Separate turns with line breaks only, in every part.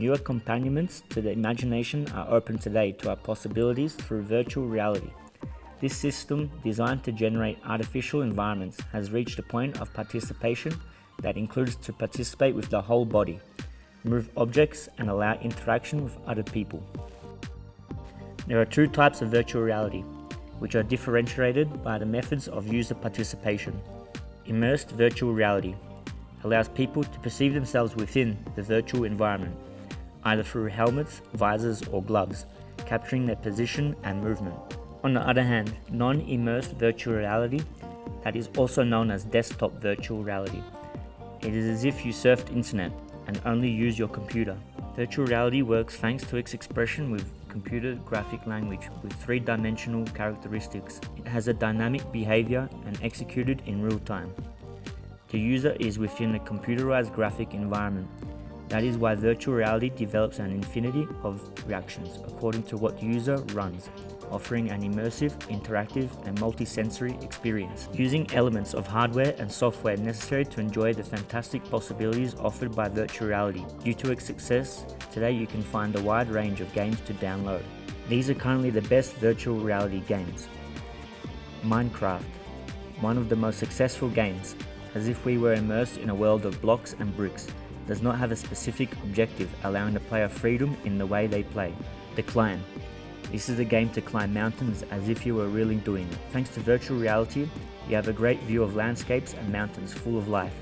New accompaniments to the imagination are open today to our possibilities through virtual reality. This system, designed to generate artificial environments, has reached a point of participation that includes to participate with the whole body, move objects, and allow interaction with other people. There are two types of virtual reality, which are differentiated by the methods of user participation. Immersed virtual reality allows people to perceive themselves within the virtual environment, either through helmets, visors, or gloves, capturing their position and movement. On the other hand, non-immersed virtual reality, that is also known as desktop virtual reality. It is as if you surf the internet and only use your computer. Virtual reality works thanks to its expression with computer graphic language with three-dimensional characteristics. It has a dynamic behavior and executed in real time. The user is within a computerized graphic environment. That is why virtual reality develops an infinity of reactions according to what the user runs, offering an immersive, interactive, and multi-sensory experience, using elements of hardware and software necessary to enjoy the fantastic possibilities offered by virtual reality. Due to its success, today you can find a wide range of games to download. These are currently the best virtual reality games. Minecraft, one of the most successful games, as if we were immersed in a world of blocks and bricks, does not have a specific objective, allowing the player freedom in the way they play. The Climb. This is a game to climb mountains as if you were really doing it. Thanks to virtual reality, you have a great view of landscapes and mountains full of life.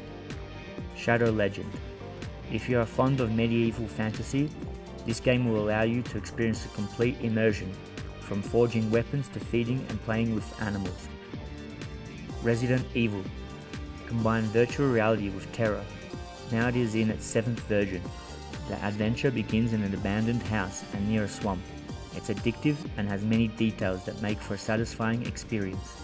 Shadow Legend. If you are fond of medieval fantasy, this game will allow you to experience a complete immersion, from forging weapons to feeding and playing with animals. Resident Evil. Combine virtual reality with terror. Now it is in its 7th version. The adventure begins in an abandoned house and near a swamp. It's addictive and has many details that make for a satisfying experience.